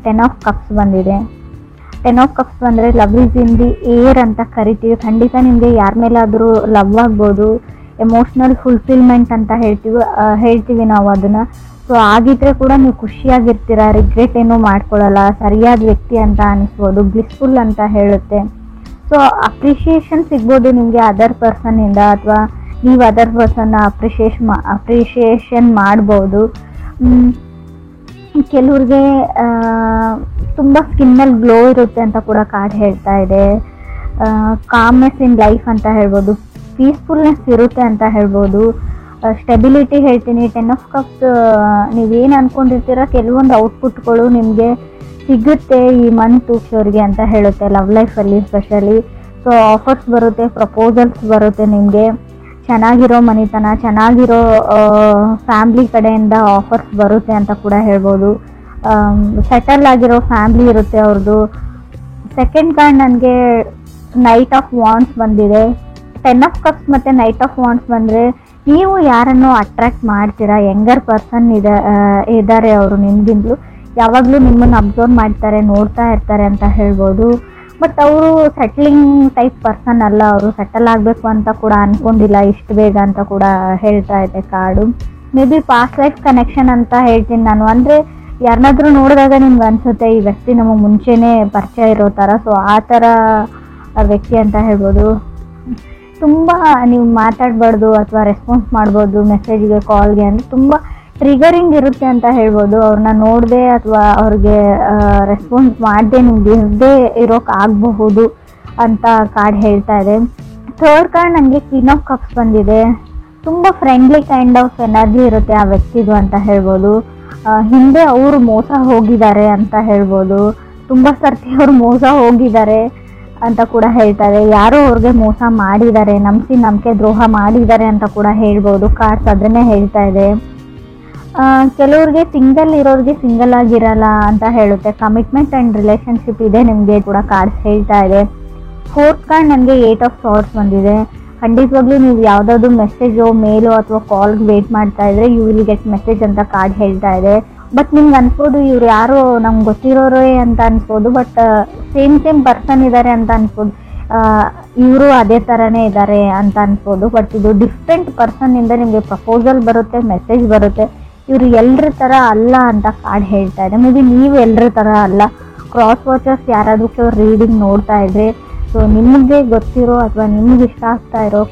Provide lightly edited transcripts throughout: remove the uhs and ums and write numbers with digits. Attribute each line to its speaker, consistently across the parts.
Speaker 1: 10 of cups ಬಂದಿದೆ. 10 of cups ಬಂದರೆ love is in the air ಅಂತ ಕರಿತೀವಿ. ಖಂಡಿತ ನಿಮಗೆ ಯಾರ ಮೇಲಾದರೂ ಲವ್ ಆಗ್ಬೋದು, ಎಮೋಷ್ನಲ್ ಫುಲ್ಫಿಲ್ಮೆಂಟ್ ಅಂತ ಹೇಳ್ತೀವಿ ನಾವು ಅದನ್ನು. ಸೊ ಆಗಿದ್ರೆ ಕೂಡ ನೀವು ಖುಷಿಯಾಗಿರ್ತೀರ, ರಿಗ್ರೆಟ್ ಏನೂ ಮಾಡ್ಕೊಳ್ಳಲ್ಲ, ಸರಿಯಾದ ವ್ಯಕ್ತಿ ಅಂತ ಅನಿಸ್ಬೋದು, ಬ್ಲಿಸ್ಫುಲ್ ಅಂತ ಹೇಳುತ್ತೆ. ಸೊ ಅಪ್ರಿಷಿಯೇಷನ್ ಸಿಗ್ಬೋದು ನಿಮಗೆ ಅದರ್ ಪರ್ಸನ್ನಿಂದ, ಅಥವಾ ನೀವು ಅದರ್ ಪರ್ಸನ್ನ ಅಪ್ರಿಷಿಯೇಷನ್ ಮಾಡ್ಬೋದು. ಕೆಲವ್ರಿಗೆ ತುಂಬ ಸ್ಕಿನ್ನಲ್ಲಿ ಗ್ಲೋ ಇರುತ್ತೆ ಅಂತ ಕೂಡ ಕಾರ್ಡ್ ಹೇಳ್ತಾ ಇದೆ. ಕಾಮ್ನೆಸ್ ಇನ್ ಲೈಫ್ ಅಂತ ಹೇಳ್ಬೋದು, ಪೀಸ್ಫುಲ್ನೆಸ್ ಇರುತ್ತೆ ಅಂತ ಹೇಳ್ಬೋದು. ಸ್ಟೆಬಿಲಿಟಿ ಹೇಳ್ತೀನಿ. 10 ಆಫ್ ಕಪ್ಸ್ ನೀವೇನು ಅಂದ್ಕೊಂಡಿರ್ತೀರ ಕೆಲವೊಂದು ಔಟ್ಪುಟ್ಗಳು ನಿಮಗೆ ಸಿಗುತ್ತೆ ಈ ಮಂತ್ ಅವ್ರಿಗೆ ಅಂತ ಹೇಳುತ್ತೆ, ಲವ್ ಲೈಫಲ್ಲಿ ಸ್ಪೆಷಲಿ. ಸೊ ಆಫರ್ಸ್ ಬರುತ್ತೆ, ಪ್ರಪೋಸಲ್ಸ್ ಬರುತ್ತೆ, ನಿಮಗೆ ಚೆನ್ನಾಗಿರೋ ಮನೆತನ, ಚೆನ್ನಾಗಿರೋ ಫ್ಯಾಮ್ಲಿ ಕಡೆಯಿಂದ ಆಫರ್ಸ್ ಬರುತ್ತೆ ಅಂತ ಕೂಡ ಹೇಳ್ಬೋದು. ಸೆಟಲ್ ಆಗಿರೋ ಫ್ಯಾಮ್ಲಿ ಇರುತ್ತೆ ಅವ್ರದ್ದು. ಸೆಕೆಂಡ್ ಕಾರ್ಡ್ ನನಗೆ ನೈಟ್ ಆಫ್ ವಾಂಡ್ಸ್ ಬಂದಿದೆ. 10 ಆಫ್ ಕಪ್ಸ್ ಮತ್ತು ನೈಟ್ ಆಫ್ ವಾಂಡ್ಸ್ ಬಂದರೆ ನೀವು ಯಾರನ್ನು ಅಟ್ರಾಕ್ಟ್ ಮಾಡ್ತೀರಾ, ಯಂಗರ್ ಪರ್ಸನ್ ಇದ್ದಾರೆ ಅವರು ನಿಮಗಿಂತಲೂ, ಯಾವಾಗಲೂ ನಿಮ್ಮನ್ನು ಅಬ್ಸರ್ವ್ ಮಾಡ್ತಾರೆ, ನೋಡ್ತಾ ಇರ್ತಾರೆ ಅಂತ ಹೇಳ್ಬೋದು. ಬಟ್ ಅವರು ಸೆಟ್ಲಿಂಗ್ ಟೈಪ್ ಪರ್ಸನ್ ಅಲ್ಲ, ಅವರು ಸೆಟಲ್ ಆಗಬೇಕು ಅಂತ ಕೂಡ ಅಂದ್ಕೊಂಡಿಲ್ಲ ಇಷ್ಟು ಬೇಗ ಅಂತ ಕೂಡ ಹೇಳ್ತಾ ಇದೆ card. May be past life connection ಅಂತ ಹೇಳ್ತೀನಿ ನಾನು. ಅಂದರೆ ಯಾರನ್ನಾದ್ರೂ ನೋಡಿದಾಗ ನಿಮ್ಗೆ ಅನಿಸುತ್ತೆ ಈ ವ್ಯಕ್ತಿ ನಮಗೆ ಮುಂಚೆನೇ ಪರಿಚಯ ಇರೋ ಥರ. ಸೊ ಆ ಥರ ವ್ಯಕ್ತಿ ಅಂತ ಹೇಳ್ಬೋದು. ತುಂಬ ನೀವು ಮಾತಾಡಬಾರ್ದು ಅಥವಾ ರೆಸ್ಪಾನ್ಸ್ ಮಾಡ್ಬೋದು ಮೆಸೇಜ್ಗೆ, ಕಾಲ್ಗೆ, ಅಂದರೆ ತುಂಬ ಟ್ರಿಗರಿಂಗ್ ಇರುತ್ತೆ ಅಂತ ಹೇಳ್ಬೋದು. ಅವ್ರನ್ನ ನೋಡದೆ ಅಥವಾ ಅವ್ರಿಗೆ ರೆಸ್ಪಾನ್ಸ್ ಮಾಡದೆ ನಿಮ್ಗೆ ಇರದೇ ಇರೋಕ್ಕಾಗಬಹುದು ಅಂತ ಕಾರ್ಡ್ ಹೇಳ್ತಾ ಇದೆ. ಥರ್ಡ್ ಕಾರ್ಡ್ ನನಗೆ ಕ್ವೀನ್ ಆಫ್ ಕಪ್ಸ್ ಬಂದಿದೆ. ತುಂಬ ಫ್ರೆಂಡ್ಲಿ ಕೈಂಡ್ ಆಫ್ ಎನರ್ಜಿ ಇರುತ್ತೆ ಆ ವ್ಯಕ್ತಿದು ಅಂತ ಹೇಳ್ಬೋದು. ಹಿಂದೆ ಅವರು ಮೋಸ ಹೋಗಿದ್ದಾರೆ ಅಂತ ಹೇಳ್ಬೋದು, ತುಂಬ ಸರ್ತಿ ಅವರು ಮೋಸ ಹೋಗಿದ್ದಾರೆ ಅಂತ ಕೂಡ ಹೇಳ್ತಾರೆ. ಯಾರೋ ಅವ್ರಿಗೆ ಮೋಸ ಮಾಡಿದ್ದಾರೆ, ನಂಬಿಕೆ ದ್ರೋಹ ಮಾಡಿದ್ದಾರೆ ಅಂತ ಕೂಡ ಹೇಳ್ಬೋದು. ಕಾರ್ಡ್ಸ್ ಅದನ್ನೇ ಹೇಳ್ತಾ ಇದೆ. ಕೆಲವ್ರಿಗೆ ಸಿಂಗಲ್ ಇರೋರಿಗೆ ಸಿಂಗಲ್ ಆಗಿರಲ್ಲ ಅಂತ ಹೇಳುತ್ತೆ. ಕಮಿಟ್ಮೆಂಟ್ ಆ್ಯಂಡ್ ರಿಲೇಷನ್ಶಿಪ್ ಇದೆ ನಿಮಗೆ ಕೂಡ ಕಾರ್ಡ್ಸ್ ಹೇಳ್ತಾ ಇದೆ. ಫೋರ್ತ್ ಕಾರ್ಡ್ ನನಗೆ 8 ಆಫ್ ಸಾರ್ಟ್ಸ್ ಬಂದಿದೆ. ಖಂಡಿತವಾಗ್ಲೂ ನೀವು ಯಾವುದಾದ್ರು ಮೆಸೇಜೋ ಮೇಲೋ ಅಥವಾ ಕಾಲ್ಗೆ ವೇಟ್ ಮಾಡ್ತಾ ಇದ್ರೆ ಯು ವಿಲ್ ಗೆಟ್ ಮೆಸೇಜ್ ಅಂತ ಕಾರ್ಡ್ ಹೇಳ್ತಾ ಇದೆ. ಬಟ್ ನಿಮ್ಗೆ ಅನ್ಸ್ಬೋದು ಇವ್ರು ಯಾರೋ ನಮ್ಗೆ ಗೊತ್ತಿರೋರೇ ಅಂತ ಅನ್ಸ್ಬೋದು, ಬಟ್ ಸೇಮ್ ಪರ್ಸನ್ ಇದ್ದಾರೆ ಅಂತ ಅನ್ಸ್ಬೋದು, ಇವರು ಅದೇ ಥರನೇ ಇದ್ದಾರೆ ಅಂತ ಅನ್ಸ್ಬೋದು. ಬಟ್ ಇದು ಡಿಫ್ರೆಂಟ್ ಪರ್ಸನ್ನಿಂದ ನಿಮಗೆ ಪ್ರಪೋಸಲ್ ಬರುತ್ತೆ, ಮೆಸೇಜ್ ಬರುತ್ತೆ. ಇವರು ಎಲ್ಲರ ಥರ ಅಲ್ಲ ಅಂತ ಕಾರ್ಡ್ ಹೇಳ್ತಾ ಇದೆ. ಮೇ ಬಿ ನೀವು ಎಲ್ಲರ ಥರ ಅಲ್ಲ. ಕ್ರಾಸ್ ವಾಚರ್ಸ್ ಯಾರಾದರೂ ರೀಡಿಂಗ್ ನೋಡ್ತಾ ಇದ್ರೆ, ಸೊ ನಿಮಗೆ ಗೊತ್ತಿರೋ ಅಥವಾ ನಿಮ್ಗೆ ಇಷ್ಟ ಆಗ್ತಾ ಇರೋ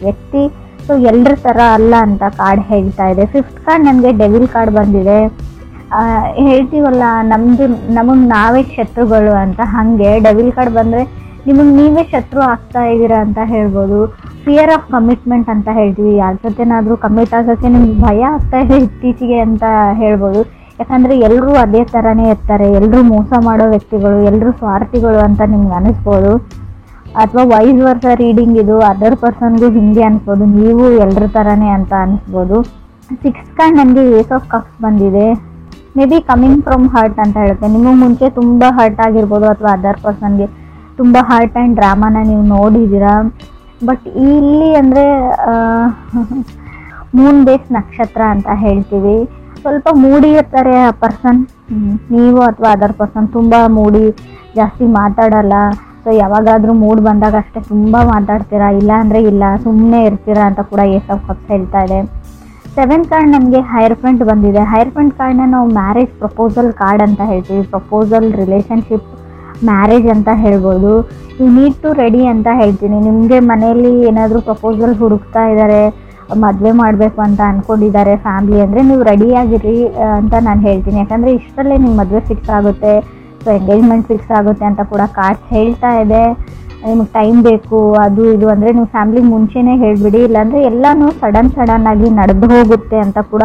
Speaker 1: ವ್ಯಕ್ತಿ ಸೊ ಎಲ್ಲರ ಥರ ಅಲ್ಲ ಅಂತ ಕಾರ್ಡ್ ಹೇಳ್ತಾ ಇದೆ. ಫಿಫ್ತ್ ಕಾರ್ಡ್ ನನಗೆ ಡೆವಿಲ್ ಕಾರ್ಡ್ ಬಂದಿದೆ. ಹೇಳ್ತೀವಲ್ಲ ನಮಗೆ ನಾವೇ ಶತ್ರುಗಳು ಅಂತ, ಹಾಗೆ ಡೆವಿಲ್ ಕಾರ್ಡ್ ಬಂದರೆ ನಿಮಗೆ ನೀವೇ ಶತ್ರು ಆಗ್ತಾ ಇದ್ದೀರಾ ಅಂತ ಹೇಳ್ಬೋದು. ಫಿಯರ್ ಆಫ್ ಕಮಿಟ್ಮೆಂಟ್ ಅಂತ ಹೇಳ್ತೀವಿ. ಯಾರ ಜೊತೆನಾದರೂ ಕಮಿಟ್ ಆಗೋಕ್ಕೆ ನಿಮ್ಗೆ ಭಯ ಆಗ್ತಾ ಇದೆ ಇತ್ತೀಚೆಗೆ ಅಂತ ಹೇಳ್ಬೋದು. ಯಾಕಂದರೆ ಎಲ್ಲರೂ ಅದೇ ಥರನೇ ಇರ್ತಾರೆ, ಎಲ್ಲರೂ ಮೋಸ ಮಾಡೋ ವ್ಯಕ್ತಿಗಳು, ಎಲ್ಲರೂ ಸ್ವಾರ್ಥಿಗಳು ಅಂತ ನಿಮ್ಗೆ ಅನಿಸ್ಬೋದು. ಅಥವಾ ವೈಸ್ ವರ್ಸ ರೀಡಿಂಗ್ ಇದು ಅದರ್ ಪರ್ಸನ್ಗೂ ಹಿಂಗೆ ಅನಿಸ್ಬೋದು, ನೀವು ಎಲ್ಲರ ಥರನೇ ಅಂತ ಅನಿಸ್ಬೋದು. ಸಿಕ್ಸ್ ಕಾರ್ಡ್ ನನಗೆ ಏಸ್ ಆಫ್ ಕಪ್ಸ್ ಬಂದಿದೆ. May be coming from hurt ಅಂತ ಹೇಳುತ್ತೆ. ನಿಮಗೆ ಮುಂಚೆ ತುಂಬ ಹರ್ಟ್ ಆಗಿರ್ಬೋದು ಅಥವಾ ಅದರ್ ಪರ್ಸನ್ಗೆ ತುಂಬ ಹರ್ಟ್ ಆ್ಯಂಡ್ ಡ್ರಾಮಾನ ನೀವು ನೋಡಿದ್ದೀರಾ. ಬಟ್ ಇಲ್ಲಿ ಅಂದರೆ ಮೂನ್ ಬೇಸ್ ನಕ್ಷತ್ರ ಅಂತ ಹೇಳ್ತೀವಿ. ಸ್ವಲ್ಪ ಮೂಡಿ ಇರ್ತಾರೆ ಆ ಪರ್ಸನ್, ನೀವು ಅಥವಾ ಅದರ್ ಪರ್ಸನ್ ತುಂಬ ಮೂಡಿ, ಜಾಸ್ತಿ ಮಾತಾಡಲ್ಲ. ಸೊ ಯಾವಾಗಾದರೂ ಮೂಡ್ ಬಂದಾಗ ಅಷ್ಟೇ ತುಂಬ ಮಾತಾಡ್ತೀರಾ, ಇಲ್ಲ ಅಂದರೆ ಇಲ್ಲ, ಸುಮ್ಮನೆ ಇರ್ತೀರಾ ಅಂತ ಕೂಡ ಏಸ್ ಆಫ್ ಕಪ್ಸ್ ಹೇಳ್ತಾ ಇದೆ. ಸೆವೆಂತ್ ಕಾರ್ಡ್ ನಮಗೆ ಹೈರ್ ಫ್ರೆಂಟ್ ಬಂದಿದೆ. ಹೈರ್ ಫ್ರೆಂಟ್ ಕಾರ್ಡ್ನ ನಾವು ಮ್ಯಾರೇಜ್ ಪ್ರಪೋಸಲ್ ಕಾರ್ಡ್ ಅಂತ ಹೇಳ್ತೀವಿ. ಪ್ರಪೋಸಲ್, ರಿಲೇಷನ್ಶಿಪ್, ಮ್ಯಾರೇಜ್ ಅಂತ ಹೇಳ್ಬೋದು. ಯು ನೀಡ್ ಟು ರೆಡಿ ಅಂತ ಹೇಳ್ತೀನಿ. ನಿಮಗೆ ಮನೆಯಲ್ಲಿ ಏನಾದರೂ ಪ್ರಪೋಸಲ್ ಹುಡುಕ್ತಾ ಇದ್ದಾರೆ, ಮದುವೆ ಮಾಡಬೇಕು ಅಂತ ಅಂದ್ಕೊಂಡಿದ್ದಾರೆ ಫ್ಯಾಮ್ಲಿ ಅಂದರೆ ನೀವು ರೆಡಿಯಾಗಿರಿ ಅಂತ ನಾನು ಹೇಳ್ತೀನಿ. ಯಾಕಂದರೆ ಇಷ್ಟರಲ್ಲೇ ನಿಮ್ಮ ಮದುವೆ ಫಿಕ್ಸ್ ಆಗುತ್ತೆ, ಸೊ ಎಂಗೇಜ್ಮೆಂಟ್ ಫಿಕ್ಸ್ ಆಗುತ್ತೆ ಅಂತ ಕೂಡ ಕಾರ್ಡ್ಸ್ ಹೇಳ್ತಾ ಇದೆ. ನಿಮಗೆ ಟೈಮ್ ಬೇಕು ಅದು ಇದು ಅಂದರೆ ನೀವು ಫ್ಯಾಮ್ಲಿಗೆ ಮುಂಚೆನೇ ಹೇಳಿಬಿಡಿ, ಇಲ್ಲಾಂದರೆ ಎಲ್ಲನೂ ಸಡನ್ ಆಗಿ ನಡೆದು ಹೋಗುತ್ತೆ ಅಂತ ಕೂಡ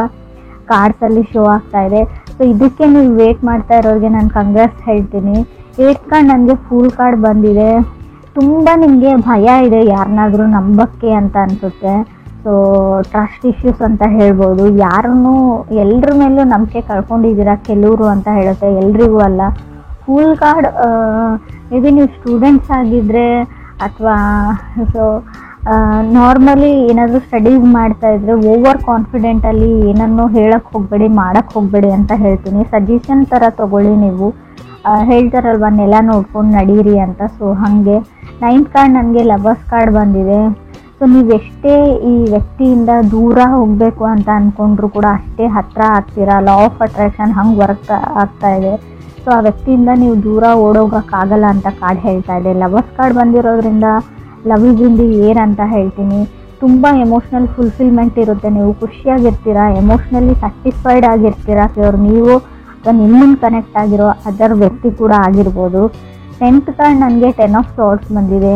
Speaker 1: ಕಾರ್ಡ್ಸಲ್ಲಿ ಶೋ ಆಗ್ತಾ ಇದೆ. ಸೊ ಇದಕ್ಕೆ ನೀವು ವೇಟ್ ಮಾಡ್ತಾ ಇರೋರಿಗೆ ನಾನು ಕಂಗ್ರಾಟ್ಸ್ ಹೇಳ್ತೀನಿ. 8th ಕಾರ್ಡ್ ನನಗೆ ಫೂಲ್ ಕಾರ್ಡ್ ಬಂದಿದೆ. ತುಂಬ ನಿಮಗೆ ಭಯ ಇದೆ ಯಾರನ್ನಾದರೂ ನಂಬಕ್ಕೆ ಅಂತ ಅನಿಸುತ್ತೆ. ಸೊ ಟ್ರಸ್ಟ್ ಇಶ್ಯೂಸ್ ಅಂತ ಹೇಳ್ಬೋದು. ಯಾರನ್ನೂ ಎಲ್ಲರ ಮೇಲೂ ನಂಬಿಕೆ ಕಳ್ಕೊಂಡಿದ್ದೀರಾ ಕೆಲವರು ಅಂತ ಹೇಳುತ್ತೆ, ಎಲ್ರಿಗೂ ಅಲ್ಲ. ಫೂಲ್ ಕಾರ್ಡ್ ಮೇ ಬಿ ನೀವು ಸ್ಟೂಡೆಂಟ್ಸ್ ಆಗಿದ್ದರೆ ಅಥವಾ ಸೊ ನಾರ್ಮಲಿ ಏನಾದರೂ ಸ್ಟಡೀಸ್ ಮಾಡ್ತಾಯಿದ್ರೆ ಓವರ್ ಕಾನ್ಫಿಡೆಂಟಲ್ಲಿ ಏನನ್ನೂ ಹೇಳಕ್ಕೆ ಹೋಗಬೇಡಿ, ಮಾಡೋಕ್ಕೆ ಹೋಗಬೇಡಿ ಅಂತ ಹೇಳ್ತೀನಿ. ಸಜೆಷನ್ ಥರ ತೊಗೊಳ್ಳಿ ನೀವು. ಹೇಳ್ತಾರಲ್ವ ನೆಲ ನೋಡ್ಕೊಂಡು ನಡೀರಿ ಅಂತ. ಸೊ ಹಾಗೆ 9th ಕಾರ್ಡ್ ನನಗೆ ಲವರ್ಸ್ ಕಾರ್ಡ್ ಬಂದಿದೆ. ಸೊ ನೀವೆಷ್ಟೇ ಈ ವ್ಯಕ್ತಿಯಿಂದ ದೂರ ಹೋಗಬೇಕು ಅಂತ ಅಂದ್ಕೊಂಡ್ರು ಕೂಡ ಅಷ್ಟೇ ಹತ್ತಿರ ಆಗ್ತೀರಾ. ಲಾ ಆಫ್ ಅಟ್ರಾಕ್ಷನ್ ಹಂಗೆ ವರ್ಕ್ ಆಗ್ತಾ ಇದೆ. ಸೊ ಆ ವ್ಯಕ್ತಿಯಿಂದ ನೀವು ದೂರ ಓಡೋಗೋಕ್ಕಾಗಲ್ಲ ಅಂತ ಕಾರ್ಡ್ ಹೇಳ್ತಾ ಇದೆ. ಲವರ್ಸ್ ಕಾರ್ಡ್ ಬಂದಿರೋದ್ರಿಂದ love is in the air ಅಂತ ಹೇಳ್ತೀನಿ. ತುಂಬ ಎಮೋಷ್ನಲ್ ಫುಲ್ಫಿಲ್ಮೆಂಟ್ ಇರುತ್ತೆ, ನೀವು ಖುಷಿಯಾಗಿರ್ತೀರಾ, ಎಮೋಷ್ನಲಿ ಸ್ಯಾಟಿಸ್ಫೈಡ್ ಆಗಿರ್ತೀರಾ. ಅವ್ರು ನೀವು ಅಥವಾ ನಿಮ್ಮನ್ನು ಕನೆಕ್ಟ್ ಆಗಿರೋ ಅದರ್ ವ್ಯಕ್ತಿ ಕೂಡ ಆಗಿರ್ಬೋದು. 10th ಕಾರ್ಡ್ ನನಗೆ 10 ಆಫ್ ಸಾರ್ಟ್ಸ್ ಬಂದಿದೆ.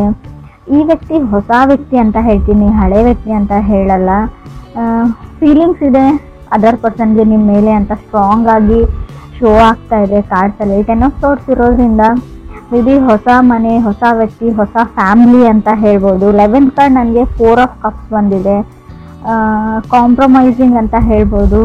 Speaker 1: ಈ ವ್ಯಕ್ತಿ ಹೊಸ ವ್ಯಕ್ತಿ ಅಂತ ಹೇಳ್ತೀನಿ, ಹಳೆ ವ್ಯಕ್ತಿ ಅಂತ ಹೇಳಲ್ಲ. ಫೀಲಿಂಗ್ಸ್ ಇದೆ ಅದರ್ ಪರ್ಸನ್ಗೆ ನಿಮ್ಮ ಮೇಲೆ ಅಂತ ಸ್ಟ್ರಾಂಗ್ ಆಗಿ ಶೋ ಆಗ್ತಾ ಇದೆ ಕಾರ್ಡ್ಸಲ್ಲಿ. 10 ಆಫ್ ಸಾರ್ಟ್ಸ್ ಇರೋದ್ರಿಂದ ಮೇ ಬಿ ಹೊಸ ಮನೆ, ಹೊಸ ವ್ಯಕ್ತಿ, ಹೊಸ ಫ್ಯಾಮಿಲಿ ಅಂತ ಹೇಳ್ಬೋದು. 11th ಕಾರ್ಡ್ ನನಗೆ 4 ಆಫ್ ಕಪ್ಸ್ ಬಂದಿದೆ. ಕಾಂಪ್ರಮೈಸಿಂಗ್ ಅಂತ ಹೇಳ್ಬೋದು.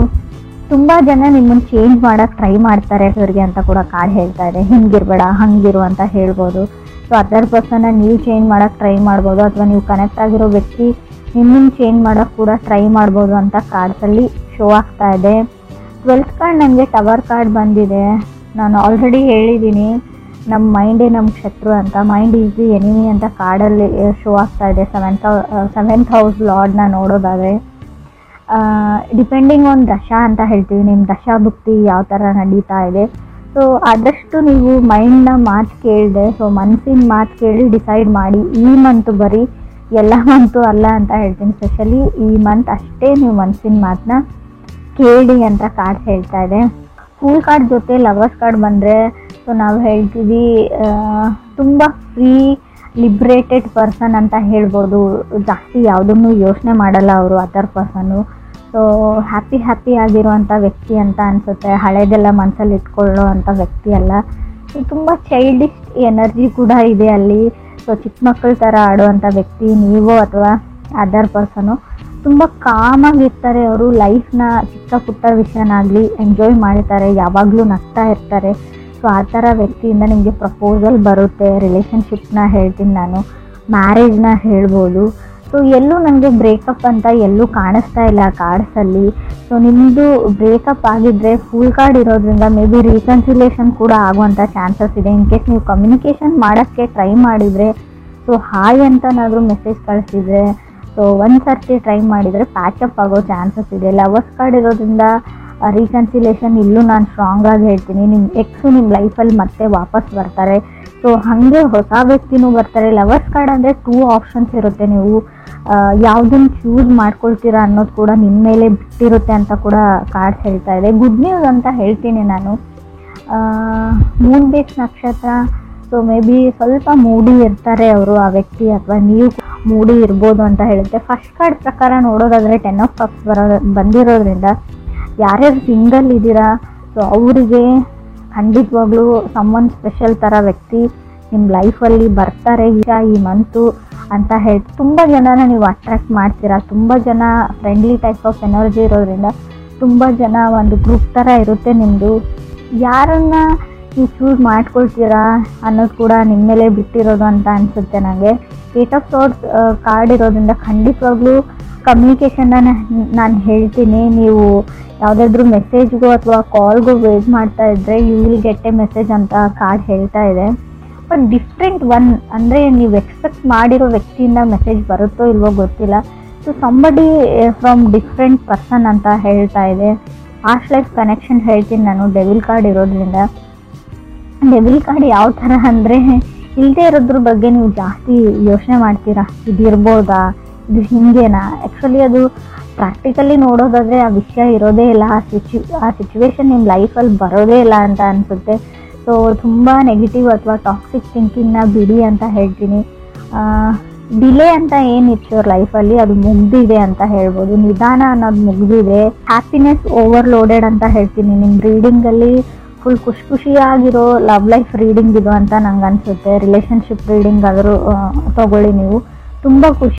Speaker 1: ತುಂಬ ಜನ ನಿಮ್ಮನ್ನು ಚೇಂಜ್ ಮಾಡೋಕ್ಕೆ ಟ್ರೈ ಮಾಡ್ತಾರೆ ಇವರಿಗೆ ಅಂತ ಕೂಡ ಕಾರ್ಡ್ ಹೇಳ್ತಾ ಇದೆ. ಹಿಂಗಿರಬೇಡ ಹಂಗಿರು ಅಂತ ಹೇಳ್ಬೋದು. ಸೊ ಅದರ್ ಪರ್ಸನ್ನ ನೀವು ಚೇಂಜ್ ಮಾಡೋಕ್ಕೆ ಟ್ರೈ ಮಾಡ್ಬೋದು, ಅಥವಾ ನೀವು ಕನೆಕ್ಟ್ ಆಗಿರೋ ವ್ಯಕ್ತಿ ನಿಮ್ಮನ್ನು ಚೇಂಜ್ ಮಾಡೋಕ್ಕೆ ಕೂಡ ಟ್ರೈ ಮಾಡ್ಬೋದು ಅಂತ ಕಾರ್ಡ್ಸಲ್ಲಿ ಶೋ ಆಗ್ತಾ ಇದೆ. 12th ಕಾರ್ಡ್ ನನಗೆ ಟವರ್ ಕಾರ್ಡ್ ಬಂದಿದೆ. ನಾನು ಆಲ್ರೆಡಿ ಹೇಳಿದ್ದೀನಿ ನಮ್ಮ ಮೈಂಡೇ ನಮ್ಮ ಶತ್ರು ಅಂತ. ಮೈಂಡ್ ಈಸ್ ದಿ ಎನಿಮಿ ಅಂತ ಕಾರ್ಡಲ್ಲಿ ಶೋ ಆಗ್ತಾ ಇದೆ. 7th ಹೌಸ್ ಲಾರ್ಡ್ನ ನೋಡೋದಾದರೆ ಡಿಪೆಂಡಿಂಗ್ ಆನ್ ದಶಾ ಅಂತ ಹೇಳ್ತೀವಿ, ನಿಮ್ಮ ದಶಾ ಭುಕ್ತಿ ಯಾವ ಥರ ನಡೀತಾ ಇದೆ. ಸೊ ಆದಷ್ಟು ನೀವು ಮೈಂಡ್ನ ಮಾತು ಕೇಳಿದೆ, ಸೊ ಮನಸ್ಸಿನ ಮಾತು ಕೇಳಿ ಡಿಸೈಡ್ ಮಾಡಿ. ಈ ಮಂತು ಬರೀ ಎಲ್ಲ ಮಂತು ಅಲ್ಲ ಅಂತ ಹೇಳ್ತೀನಿ, ಸ್ಪೆಷಲಿ ಈ ಮಂತ್ ಅಷ್ಟೇ ನೀವು ಮನಸ್ಸಿನ ಮಾತನ್ನ ಕೇಳಿ ಅಂತ ಕಾರ್ಡ್ ಹೇಳ್ತಾ ಇದೆ. ಫೂಲ್ ಕಾರ್ಡ್ ಜೊತೆ ಲವರ್ಸ್ ಕಾರ್ಡ್ ಬಂದರೆ ಸೊ ನಾವು ಹೇಳ್ತೀವಿ ತುಂಬ ಫ್ರೀ ಲಿಬ್ರೇಟೆಡ್ ಪರ್ಸನ್ ಅಂತ ಹೇಳ್ಬೋದು. ಜಾಸ್ತಿ ಯಾವುದನ್ನು ಯೋಚನೆ ಮಾಡಲ್ಲ ಅವರು ಅದರ್ ಪರ್ಸನ್ನು. ಸೊ ಹ್ಯಾಪಿ ಆಗಿರುವಂಥ ವ್ಯಕ್ತಿ ಅಂತ ಅನಿಸುತ್ತೆ. ಹಳೆದೆಲ್ಲ ಮನಸ್ಸಲ್ಲಿ ಇಟ್ಕೊಳ್ಳೋ ಅಂಥ ವ್ಯಕ್ತಿ ಅಲ್ಲ. ಸೊ ತುಂಬ ಚೈಲ್ಡಿಶ್ ಎನರ್ಜಿ ಕೂಡ ಇದೆ ಅಲ್ಲಿ. ಸೊ ಚಿಕ್ಕ ಮಕ್ಕಳ ಥರ ಆಡುವಂಥ ವ್ಯಕ್ತಿ ನೀವು ಅಥವಾ ಅದರ್ ಪರ್ಸನು. ತುಂಬ ಕಾಮಾಗಿರ್ತಾರೆ ಅವರು. ಲೈಫ್ನ ಚಿಕ್ಕ ಪುಟ್ಟ ವಿಷಯನಾಗಲಿ ಎಂಜಾಯ್ ಮಾಡ್ತಾರೆ, ಯಾವಾಗಲೂ ನಗ್ತಾ ಇರ್ತಾರೆ. ಸೊ ಆ ಥರ ವ್ಯಕ್ತಿಯಿಂದ ನಿಮಗೆ ಪ್ರಪೋಸಲ್ ಬರುತ್ತೆ. ರಿಲೇಷನ್ಶಿಪ್ನ ಹೇಳ್ತೀನಿ ನಾನು, ಮ್ಯಾರೇಜ್ನ ಹೇಳ್ಬೋದು. ಸೊ ಎಲ್ಲೂ ನನಗೆ ಬ್ರೇಕಪ್ ಅಂತ ಎಲ್ಲೂ ಕಾಣಿಸ್ತಾ ಇಲ್ಲ ಕಾರ್ಡ್ಸಲ್ಲಿ. ಸೊ ನಿಮ್ಮದು ಬ್ರೇಕಪ್ ಆಗಿದ್ದರೆ ಫುಲ್ ಕಾರ್ಡ್ ಇರೋದ್ರಿಂದ ಮೇ ಬಿ ರೀಕನ್ಸಿಲೇಷನ್ ಕೂಡ ಆಗುವಂಥ ಚಾನ್ಸಸ್ ಇದೆ. ಇನ್ ಕೇಸ್ ನೀವು ಕಮ್ಯುನಿಕೇಷನ್ ಮಾಡೋಕ್ಕೆ ಟ್ರೈ ಮಾಡಿದರೆ, ಸೊ ಹಾಯ್ ಅಂತನಾದರೂ ಮೆಸೇಜ್ ಕಳಿಸಿದರೆ, ಸೊ ಒಂದು ಸರ್ತಿ ಟ್ರೈ ಮಾಡಿದರೆ ಪ್ಯಾಚಪ್ ಆಗೋ ಚಾನ್ಸಸ್ ಇದೆ. ಲವರ್ಸ್ ಕಾರ್ಡ್ ಇರೋದ್ರಿಂದ ರೀಕನ್ಸಿಲೇಷನ್ ಇಲ್ಲೂ ನಾನು ಸ್ಟ್ರಾಂಗ್ ಆಗಿ ಹೇಳ್ತೀನಿ. ನಿಮ್ಮ ಎಕ್ಸು ನಿಮ್ಮ ಲೈಫಲ್ಲಿ ಮತ್ತೆ ವಾಪಸ್ ಬರ್ತಾರೆ. ಸೊ ಹಾಗೆ ಹೊಸ ವ್ಯಕ್ತಿನೂ ಬರ್ತಾರೆ. ಲವರ್ಸ್ ಕಾರ್ಡ್ ಅಂದರೆ 2 ಆಪ್ಷನ್ಸ್ ಇರುತ್ತೆ, ನೀವು ಯಾವುದನ್ನು ಚೂಸ್ ಮಾಡ್ಕೊಳ್ತೀರಾ ಅನ್ನೋದು ಕೂಡ ನಿಮ್ಮ ಮೇಲೆ ಬಿಟ್ಟಿರುತ್ತೆ ಅಂತ ಕೂಡ ಕಾರ್ಡ್ಸ್ ಹೇಳ್ತಾ ಇದೆ. ಗುಡ್ ನ್ಯೂಸ್ ಅಂತ ಹೇಳ್ತೀನಿ ನಾನು. ಮೂನ್ ಬೇಸ್ ನಕ್ಷತ್ರ. ಸೊ ಮೇ ಬಿ ಸ್ವಲ್ಪ ಮೂಡಿ ಇರ್ತಾರೆ ಅವರು, ಆ ವ್ಯಕ್ತಿ ಅಥವಾ ನೀವು ಮೂಡಿ ಇರ್ಬೋದು ಅಂತ ಹೇಳುತ್ತೆ. ಫಸ್ಟ್ ಕಾರ್ಡ್ ಪ್ರಕಾರ ನೋಡೋದಾದರೆ 10 ಆಫ್ ಕಪ್ಸ್ ಬಂದಿರೋದ್ರಿಂದ ಯಾರ್ಯಾರು ಸಿಂಗಲ್ ಇದ್ದೀರಾ ಸೊ ಅವರಿಗೆ ಖಂಡಿತವಾಗ್ಲೂ ಸಮ್ಮನ್ ಸ್ಪೆಷಲ್ ಥರ ವ್ಯಕ್ತಿ ನಿಮ್ಮ ಲೈಫಲ್ಲಿ ಬರ್ತಾರೆ ಈ ಮಂತು ಅಂತ ಹೇಳಿ ತುಂಬ ಜನನ ನೀವು ಅಟ್ರ್ಯಾಕ್ಟ್ ಮಾಡ್ತೀರಾ. ತುಂಬ ಜನ ಫ್ರೆಂಡ್ಲಿ ಟೈಪ್ ಆಫ್ ಎನರ್ಜಿ ಇರೋದ್ರಿಂದ ತುಂಬ ಜನ ಒಂದು ಗ್ರೂಪ್ ಥರ ಇರುತ್ತೆ ನಿಮ್ಮದು. ಯಾರನ್ನು ನೀವು ಚೂಸ್ ಮಾಡ್ಕೊಳ್ತೀರಾ ಅನ್ನೋದು ಕೂಡ ನಿಮ್ಮ ಮೇಲೆ ಬಿಟ್ಟಿರೋದು ಅಂತ ಅನಿಸುತ್ತೆ ನನಗೆ. 8 ಆಫ್ ಸಾರ್ಟ್ಸ್ ಕಾರ್ಡ್ ಇರೋದ್ರಿಂದ ಖಂಡಿತವಾಗ್ಲೂ ಕಮ್ಯುನಿಕೇಷನ್ನ ನಾನು ಹೇಳ್ತೀನಿ. ನೀವು ಯಾವುದಾದ್ರೂ ಮೆಸೇಜ್ಗೂ ಅಥವಾ ಕಾಲ್ಗೂ ವೇಟ್ ಮಾಡ್ತಾ ಇದ್ದರೆ you will get a message ಅಂತ ಕಾರ್ಡ್ ಹೇಳ್ತಾ ಇದೆ. ಬಟ್ ಡಿಫ್ರೆಂಟ್ ಒನ್ ಅಂದರೆ ನೀವು ಎಕ್ಸ್ಪೆಕ್ಟ್ ಮಾಡಿರೋ ವ್ಯಕ್ತಿಯಿಂದ ಮೆಸೇಜ್ ಬರುತ್ತೋ ಇಲ್ವೋ ಗೊತ್ತಿಲ್ಲ. So somebody from different person ಅಂತ ಹೇಳ್ತಾ ಇದೆ. ಪಾಸ್ಟ್ ಲೈಫ್ ಕನೆಕ್ಷನ್ ಹೇಳ್ತೀನಿ ನಾನು ಡೆವಿಲ್ ಕಾರ್ಡ್ ಇರೋದ್ರಿಂದ. ಡೆವಿಲ್ ಕಾರ್ಡ್ ಯಾವ ಥರ ಅಂದರೆ ಇಲ್ಲದೆ ಇರೋದ್ರ ಬಗ್ಗೆ ನೀವು ಜಾಸ್ತಿ ಯೋಚನೆ ಮಾಡ್ತೀರಾ, ಇದು ಇರ್ಬೋದಾ, ಇದು ಹಿಂಗೇನಾ. ಆ್ಯಕ್ಚುಲಿ ಅದು ಪ್ರಾಕ್ಟಿಕಲಿ ನೋಡೋದಾದರೆ ಆ ವಿಷಯ ಇರೋದೇ ಇಲ್ಲ, ಆ ಸಿಚುವೇಶನ್ ನಿಮ್ಮ ಲೈಫಲ್ಲಿ ಬರೋದೇ ಇಲ್ಲ ಅಂತ ಅನಿಸುತ್ತೆ. ಸೊ ತುಂಬ ನೆಗೆಟಿವ್ ಅಥವಾ ಟಾಕ್ಸಿಕ್ ಥಿಂಕಿಂಗ್ನ ಬಿಡಿ ಅಂತ ಹೇಳ್ತೀನಿ. ಡಿಲೇ ಅಂತ ಏನಿತ್ತು ಅವ್ರ ಲೈಫಲ್ಲಿ ಅದು ಮುಗ್ದಿದೆ ಅಂತ ಹೇಳ್ಬೋದು. ನಿಧಾನ ಅನ್ನೋದು ಮುಗ್ದಿದೆ. ಹ್ಯಾಪಿನೆಸ್ ಓವರ್ಲೋಡೆಡ್ ಅಂತ ಹೇಳ್ತೀನಿ. ನಿಮ್ಮ ರೀಡಿಂಗಲ್ಲಿ ಫುಲ್ ಖುಷಿಯಾಗಿರೋ ಲವ್ ಲೈಫ್ ರೀಡಿಂಗ್ ಇದು ಅಂತ ನಂಗೆ ಅನಿಸುತ್ತೆ. ರಿಲೇಷನ್ಶಿಪ್ ರೀಡಿಂಗ್ ಆದರೂ ತಗೊಳ್ಳಿ ನೀವು, ತುಂಬ ಖುಷಿ